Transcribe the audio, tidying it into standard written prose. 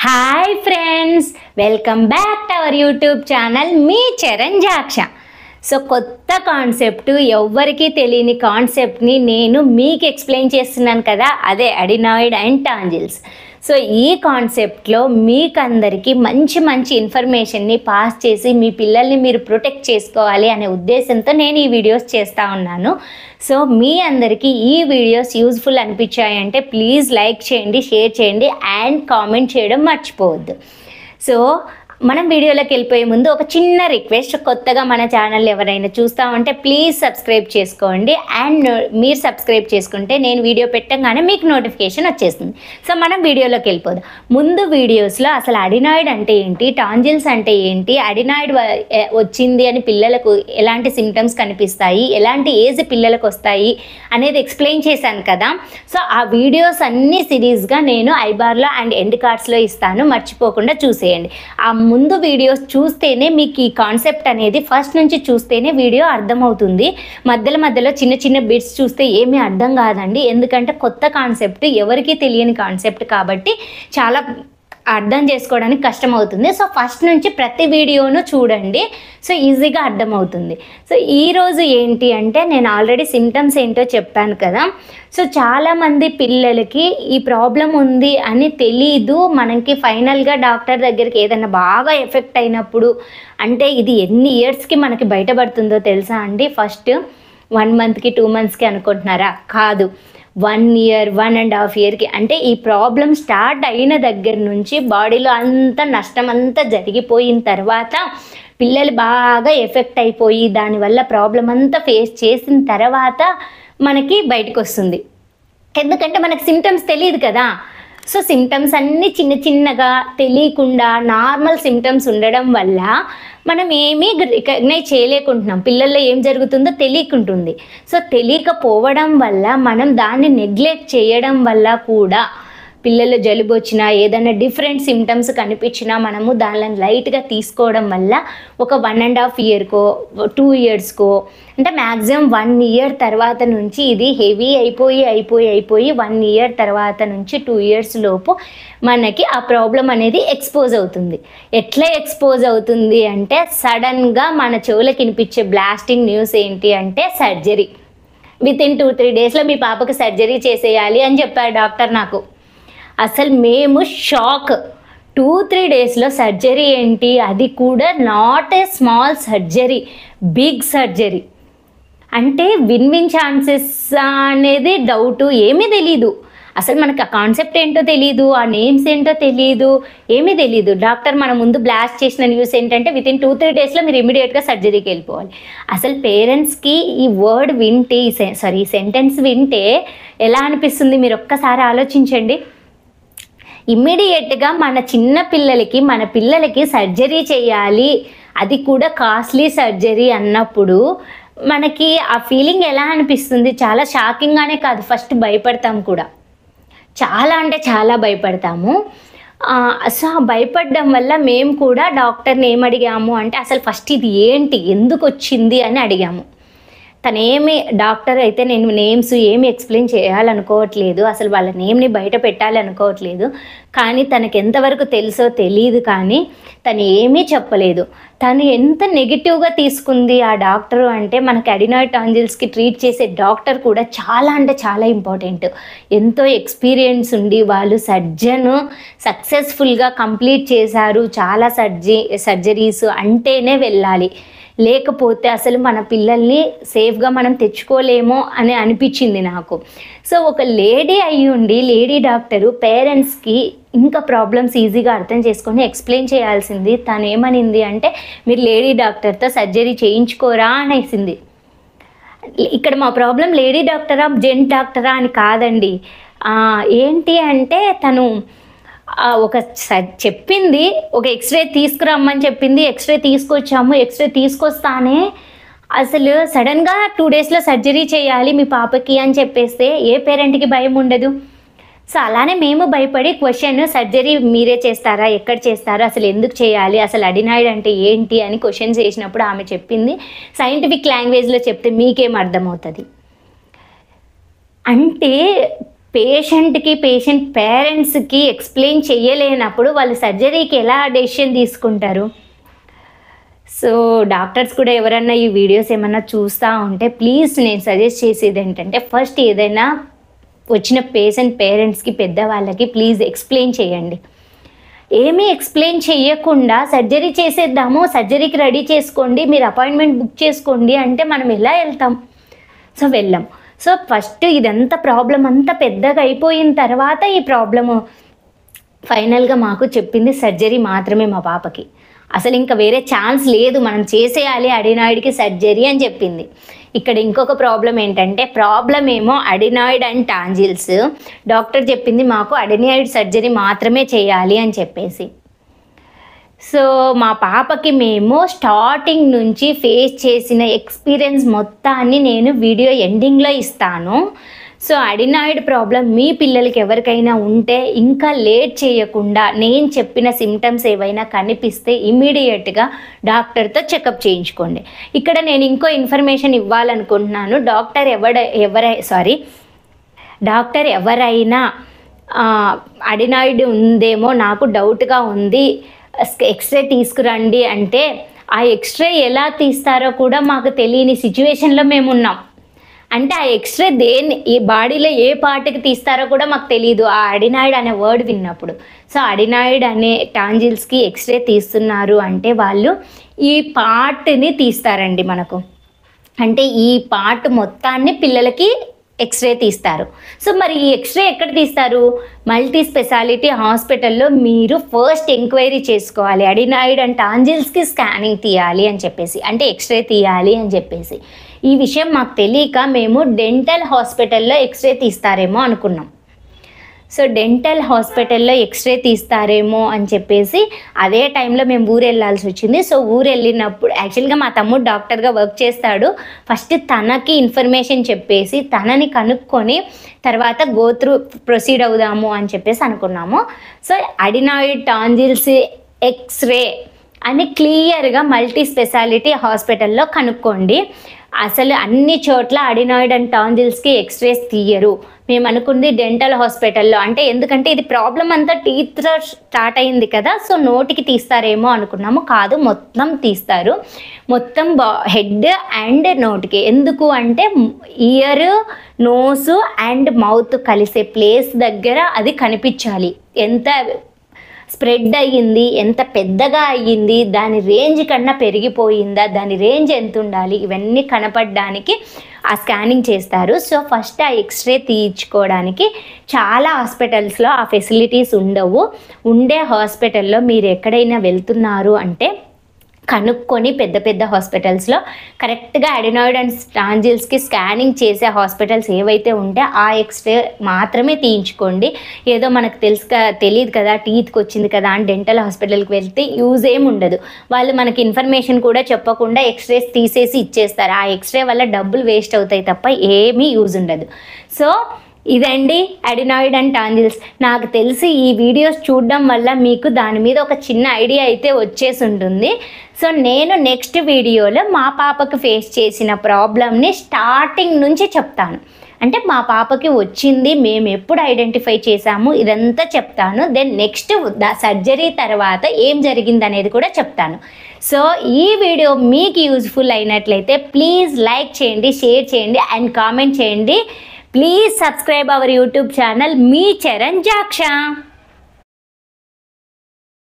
Hi friends, welcome back to our YouTube channel మీ చరణ్జాక్ష. So కొత్త కాన్సెప్ట్, ఎవ్వరికీ తెలియని కాన్సెప్ట్ని నేను మీకు ఎక్స్ప్లెయిన్ చేస్తున్నాను కదా, అదే అడినాయిడ్ అండ్ టాంజిల్స్. సో ఈ కాన్సెప్ట్లో మీకందరికీ మంచి మంచి ఇన్ఫర్మేషన్ని పాస్ చేసి మీ పిల్లల్ని మీరు ప్రొటెక్ట్ చేసుకోవాలి అనే ఉద్దేశంతో నేను ఈ వీడియోస్ చేస్తూ ఉన్నాను. సో మీ అందరికీ ఈ వీడియోస్ యూజ్ఫుల్ అనిపించాయంటే ప్లీజ్ లైక్ చేయండి, షేర్ చేయండి అండ్ కామెంట్ చేయడం మర్చిపోవద్దు. సో మనం వీడియోలోకి వెళ్ళిపోయే ముందు ఒక చిన్న రిక్వెస్ట్, కొత్తగా మన ఛానల్ ఎవరైనా చూస్తామంటే ప్లీజ్ సబ్స్క్రైబ్ చేసుకోండి. అండ్ మీరు సబ్స్క్రైబ్ చేసుకుంటే నేను వీడియో పెట్టగానే మీకు నోటిఫికేషన్ వచ్చేస్తుంది. సో మనం వీడియోలోకి వెళ్ళిపోదాం. ముందు వీడియోస్లో అసలు అడినాయిడ్ అంటే ఏంటి, టాంజిల్స్ అంటే ఏంటి, అడినాయిడ్ వచ్చింది అని పిల్లలకు ఎలాంటి సిమ్టమ్స్ కనిపిస్తాయి, ఎలాంటి ఏజ్ పిల్లలకు వస్తాయి అనేది ఎక్స్ప్లెయిన్ చేశాను కదా. సో ఆ వీడియోస్ అన్ని సిరీస్గా నేను ఐబార్లో అండ్ ఎండ్ కార్డ్స్లో ఇస్తాను, మర్చిపోకుండా చూసేయండి. ఆ ముందు వీడియోస్ చూస్తేనే మీకు ఈ కాన్సెప్ట్ అనేది ఫస్ట్ నుంచి చూస్తేనే వీడియో అర్థమవుతుంది. మధ్యలో చిన్న చిన్న బిట్స్ చూస్తే ఏమీ అర్థం కాదండి, ఎందుకంటే కొత్త కాన్సెప్ట్, ఎవరికీ తెలియని కాన్సెప్ట్ కాబట్టి చాలా అర్థం చేసుకోవడానికి కష్టమవుతుంది. సో ఫస్ట్ నుంచి ప్రతి వీడియోను చూడండి, సో ఈజీగా అర్థమవుతుంది. సో ఈరోజు ఏంటి అంటే, నేను ఆల్రెడీ సిమ్టమ్స్ ఏంటో చెప్పాను కదా. సో చాలామంది పిల్లలకి ఈ ప్రాబ్లం ఉంది అని తెలీదు. మనకి ఫైనల్గా డాక్టర్ దగ్గరికి ఏదైనా బాగా ఎఫెక్ట్ అయినప్పుడు, అంటే ఇది ఎన్ని ఇయర్స్కి మనకి బయటపడుతుందో తెలుసా అండి? ఫస్ట్ 1 మంత్కి 2 మంత్స్కి అనుకుంటున్నారా? కాదు, 1 ఇయర్ 1.5 ఇయర్కి. అంటే ఈ ప్రాబ్లం స్టార్ట్ అయిన దగ్గర నుంచి బాడీలో అంత నష్టం అంతా జరిగిపోయిన తర్వాత పిల్లలు బాగా ఎఫెక్ట్ అయిపోయి దానివల్ల ప్రాబ్లం అంతా ఫేస్ చేసిన తర్వాత మనకి బయటకు వస్తుంది. ఎందుకంటే మనకి సిమ్టమ్స్ తెలియదు కదా. సో సిమ్టమ్స్ అన్నీ చిన్నగా తెలియకుండా నార్మల్ సిమ్టమ్స్ ఉండడం వల్ల మనం ఏమీ రికగ్నైజ్ చేయలేకుంటున్నాం. పిల్లల్లో ఏం జరుగుతుందో తెలియకుంటుంది. సో తెలియకపోవడం వల్ల మనం దాన్ని నెగ్లెక్ట్ చేయడం వల్ల కూడా పిల్లలు జలుబు వచ్చినా, ఏదైనా డిఫరెంట్ సిమ్టమ్స్ కనిపించినా మనము దానిని లైట్గా తీసుకోవడం వల్ల ఒక 1.5 ఇయర్కో 2 ఇయర్స్కో, అంటే మ్యాక్సిమం 1 ఇయర్ తర్వాత నుంచి ఇది హెవీ అయిపోయి 1 ఇయర్ తర్వాత నుంచి 2 ఇయర్స్ లోపు మనకి ఆ ప్రాబ్లం అనేది ఎక్స్పోజ్ అవుతుంది. ఎట్లా ఎక్స్పోజ్ అవుతుంది అంటే, సడన్గా మన చెవులకు వినిపించే బ్లాస్టింగ్ న్యూస్ ఏంటి అంటే సర్జరీ. వితిన్ 2-3 డేస్లో మీ పాపకు సర్జరీ చేసేయాలి అని చెప్పారు డాక్టర్ నాకు. అసలు మేము షాక్. 2-3 డేస్లో సర్జరీ ఏంటి, అది కూడా not a small surgery, big surgery. అంటే విన్ ఛాన్సెస్ అనేది డౌటు, ఏమీ తెలీదు. అసలు మనకు ఆ కాన్సెప్ట్ ఏంటో తెలియదు, ఆ నేమ్స్ ఏంటో తెలియదు, ఏమీ తెలీదు. డాక్టర్ మన ముందు బ్లాస్ట్ చేసిన న్యూస్ ఏంటంటే వితిన్ 2-3 డేస్లో మీరు ఇమీడియట్గా సర్జరీకి వెళ్ళిపోవాలి. అసలు పేరెంట్స్కి ఈ వర్డ్ వింటే, ఈ సెంటెన్స్ వింటే ఎలా అనిపిస్తుంది మీరు ఒక్కసారి ఆలోచించండి. ఇమ్మీడియట్గా మన పిల్లలకి సర్జరీ చేయాలి, అది కూడా కాస్ట్లీ సర్జరీ అన్నప్పుడు మనకి ఆ ఫీలింగ్ ఎలా అనిపిస్తుంది? చాలా షాకింగ్గానే కాదు, ఫస్ట్ భయపడతాం కూడా, చాలా అంటే చాలా భయపడతాము. సో భయపడడం వల్ల మేము కూడా డాక్టర్ని ఏం అడిగాము అంటే, అసలు ఫస్ట్ ఇది ఏంటి, ఎందుకు వచ్చింది అని అడిగాము. తనేమి డాక్టర్ అయితే నేను నేమ్స్ ఏమి ఎక్స్ప్లెయిన్ చేయాలనుకోవట్లేదు, అసలు వాళ్ళ నేమ్ని బయట పెట్టాలనుకోవట్లేదు. కానీ తనకు ఎంతవరకు తెలుసో తెలియదు, కానీ తను ఏమీ చెప్పలేదు. తను ఎంత నెగిటివ్గా తీసుకుంది ఆ డాక్టరు అంటే, మనకి అడినాయిడ్ టాంజిల్స్కి ట్రీట్ చేసే డాక్టర్ కూడా చాలా అంటే చాలా ఇంపార్టెంట్. ఎంతో ఎక్స్పీరియన్స్ ఉండి వాళ్ళు సక్సెస్ఫుల్గా కంప్లీట్ చేశారు చాలా సర్జరీస్ అంటేనే వెళ్ళాలి. లేకపోతే అసలు మన పిల్లల్ని సేఫ్గా మనం తెచ్చుకోలేమో అని అనిపించింది నాకు. సో ఒక లేడీ అయ్యుండి, లేడీ డాక్టరు పేరెంట్స్కి ఇంకా ప్రాబ్లమ్స్ ఈజీగా అర్థం చేసుకొని ఎక్స్ప్లెయిన్ చేయాల్సింది. తను ఏమనింది అంటే, మీరు లేడీ డాక్టర్తో సర్జరీ చేయించుకోరా అనేసింది. ఇక్కడ మా ప్రాబ్లం లేడీ డాక్టరా జెంట్ డాక్టరా అని కాదండి. ఏంటి అంటే, తను చెప్పింది, ఒక ఎక్స్రే తీసుకురమ్మని చెప్పింది. ఎక్స్రే తీసుకొచ్చాము. ఎక్స్రే తీసుకొస్తానే అసలు సడన్గా 2 డేస్లో సర్జరీ చేయాలి మీ పాపకి అని చెప్పేస్తే ఏ పేరెంట్కి భయం ఉండదు? సో అలానే మేము భయపడి క్వశ్చన్, సర్జరీ మీరే చేస్తారా, ఎక్కడ చేస్తారా, అసలు ఎందుకు చేయాలి, అసలు అడినాయిడ్ అంటే ఏంటి అని క్వశ్చన్స్ చేసినప్పుడు ఆమె చెప్పింది. సైంటిఫిక్ లాంగ్వేజ్లో చెప్తే మీకేం అర్థమవుతుంది అంటే, పేషెంట్ పేరెంట్స్కి ఎక్స్ప్లెయిన్ చేయలేనప్పుడు వాళ్ళు సర్జరీకి ఎలా డెసిషన్ తీసుకుంటారు? సో డాక్టర్స్ కూడా ఎవరన్నా ఈ వీడియోస్ ఏమన్నా చూస్తూ ఉంటే ప్లీజ్ నేను సజెస్ట్ చేసేది ఏంటంటే, ఫస్ట్ ఏదైనా వచ్చిన పేరెంట్స్కి, పెద్దవాళ్ళకి ప్లీజ్ ఎక్స్ప్లెయిన్ చేయండి. ఏమీ ఎక్స్ప్లెయిన్ చేయకుండా సర్జరీ చేసేద్దాము, సర్జరీకి రెడీ చేసుకోండి, మీరు అపాయింట్మెంట్ బుక్ చేసుకోండి అంటే మనం ఎలా వెళ్తాం? సో వెళ్ళాం. సో ఫస్ట్ ఇదంతా ప్రాబ్లం అంతా పెద్దగా అయిపోయిన తర్వాత ఈ ప్రాబ్లము ఫైనల్గా మాకు చెప్పింది సర్జరీ మాత్రమే మా పాపకి. అసలు ఇంకా వేరే ఛాన్స్ లేదు, మనం చేసేయాలి అడినాయిడ్కి సర్జరీ అని చెప్పింది. ఇక్కడ ఇంకొక ప్రాబ్లం ఏంటంటే, ప్రాబ్లం ఏమో అడినాయిడ్ అండ్ టాంజిల్స్. డాక్టర్ చెప్పింది మాకు అడినాయిడ్ సర్జరీ మాత్రమే చేయాలి అని చెప్పేసి. సో మా పాపకి మేము స్టార్టింగ్ నుంచి ఫేస్ చేసిన ఎక్స్పీరియన్స్ మొత్తాన్ని నేను వీడియో ఎండింగ్లో ఇస్తాను. సో అడినాయిడ్ ప్రాబ్లం మీ పిల్లలకి ఎవరికైనా ఉంటే ఇంకా లేట్ చేయకుండా నేను చెప్పిన సిమ్టమ్స్ ఏవైనా కనిపిస్తే ఇమీడియట్గా డాక్టర్తో చెకప్ చేయించుకోండి. ఇక్కడ నేను ఇంకో ఇన్ఫర్మేషన్ ఇవ్వాలనుకుంటున్నాను. డాక్టర్ ఎవరైనా అడినాయిడ్ ఉందేమో నాకు డౌట్గా ఉంది, ఎక్స్రే తీసుకురండి అంటే ఆ ఎక్స్రే ఎలా తీస్తారో కూడా మాకు తెలియని సిచ్యువేషన్లో మేము ఉన్నాం. అంటే ఆ ఎక్స్రే ఈ బాడీలో ఏ పార్ట్కి తీస్తారో కూడా మాకు తెలియదు ఆ అడినాయిడ్ అనే వర్డ్ విన్నప్పుడు. సో అడినాయిడ్ అనే టాంజిల్స్కి ఎక్స్రే తీస్తున్నారు అంటే వాళ్ళు ఈ పార్ట్ని తీస్తారండి మనకు. అంటే ఈ పార్ట్ మొత్తాన్ని పిల్లలకి ఎక్స్రే తీస్తారు. సో మరి ఈ ఎక్స్రే ఎక్కడ తీస్తారు? మల్టీ స్పెషాలిటీ హాస్పిటల్లో మీరు ఫస్ట్ ఎంక్వైరీ చేసుకోవాలి. అడినాయిడ్ అండ్ టాంజిల్స్కి స్కానింగ్ తీయాలి అని చెప్పేసి, అంటే ఎక్స్రే తీయాలి అని చెప్పేసి. ఈ విషయం మాకు తెలియక మేము డెంటల్ హాస్పిటల్లో ఎక్స్రే తీస్తారేమో అనుకున్నాం. సో డెంటల్ హాస్పిటల్లో ఎక్స్రే తీస్తారేమో అని చెప్పేసి అదే టైంలో మేము ఊరు వెళ్ళాల్సి వచ్చింది. సో ఊరు వెళ్ళినప్పుడు యాక్చువల్గా మా తమ్ముడు డాక్టర్గా వర్క్ చేస్తాడు. ఫస్ట్ తనకి ఇన్ఫర్మేషన్ చెప్పేసి తనని కనుక్కొని తర్వాత ప్రొసీడ్ అవుదాము అని చెప్పేసి అనుకున్నాము. సో అడినాయిడ్ టాంజిల్స్ ఎక్స్రే అని క్లియర్గా మల్టీ స్పెషాలిటీ హాస్పిటల్లో కనుక్కోండి. అసలు అన్ని చోట్ల అడినాయిడ్ అండ్ టాంజిల్స్కి ఎక్స్రేస్ తీయరు. మేము అనుకుంది డెంటల్ హాస్పిటల్లో, అంటే ఎందుకంటే ఇది ప్రాబ్లం అంతా టీత్లో స్టార్ట్ అయింది కదా, సో నోటికి తీస్తారేమో అనుకున్నాము. కాదు, మొత్తం తీస్తారు, మొత్తం హెడ్ అండ్ నోటికి. ఎందుకు అంటే ఇయర్, నోసు అండ్ మౌత్ కలిసే ప్లేస్ దగ్గర అది కనిపించాలి. ఎంత స్ప్రెడ్ అయ్యింది, ఎంత పెద్దగా అయ్యింది, దాని రేంజ్ కన్నా పెరిగిపోయిందా, దాని రేంజ్ ఎంత ఉండాలి, ఇవన్నీ కనపడడానికి ఆ స్కానింగ్ చేస్తారు. సో ఫస్ట్ ఆ ఎక్స్రే తీయించుకోవడానికి చాలా హాస్పిటల్స్లో ఆ ఫెసిలిటీస్ ఉండవు. ఉండే హాస్పిటల్లో మీరు ఎక్కడైనా వెళ్తున్నారు అంటే కనుక్కొని పెద్ద పెద్ద హాస్పిటల్స్లో కరెక్ట్గా అడినాయిడ్ అండ్ టాంజిల్స్కి స్కానింగ్ చేసే హాస్పిటల్స్ ఏవైతే ఉంటే ఆ ఎక్స్రే మాత్రమే తీయించుకోండి. ఏదో మనకు తెలియదు కదా, టీత్కి వచ్చింది కదా అని డెంటల్ హాస్పిటల్కి వెళ్తే యూజ్ ఏమి ఉండదు. వాళ్ళు మనకి ఇన్ఫర్మేషన్ కూడా చెప్పకుండా ఎక్స్రేస్ తీసేసి ఇచ్చేస్తారు. ఆ ఎక్స్రే వల్ల డబ్బులు వేస్ట్ అవుతాయి తప్ప ఏమీ యూజ్ ఉండదు. సో ఇదండి అడినాయిడ్ అండ్ టాంజిల్స్. నాకు తెలిసి ఈ వీడియోస్ చూడడం వల్ల మీకు దాని మీద ఒక చిన్న ఐడియా అయితే వచ్చేసి ఉంటుంది. సో నేను నెక్స్ట్ వీడియోలో మా పాపకు ఫేస్ చేసిన ప్రాబ్లమ్ని స్టార్టింగ్ నుంచి చెప్తాను. అంటే మా పాపకి వచ్చింది, మేము ఎప్పుడు ఐడెంటిఫై చేసాము, ఇదంతా చెప్తాను. దెన్ నెక్స్ట్ సర్జరీ తర్వాత ఏం జరిగింది అనేది కూడా చెప్తాను. సో ఈ వీడియో మీకు యూజ్ఫుల్ అయినట్లయితే ప్లీజ్ లైక్ చేయండి, షేర్ చేయండి అండ్ కామెంట్ చేయండి. Please subscribe our YouTube channel, Me Charan Jaksha.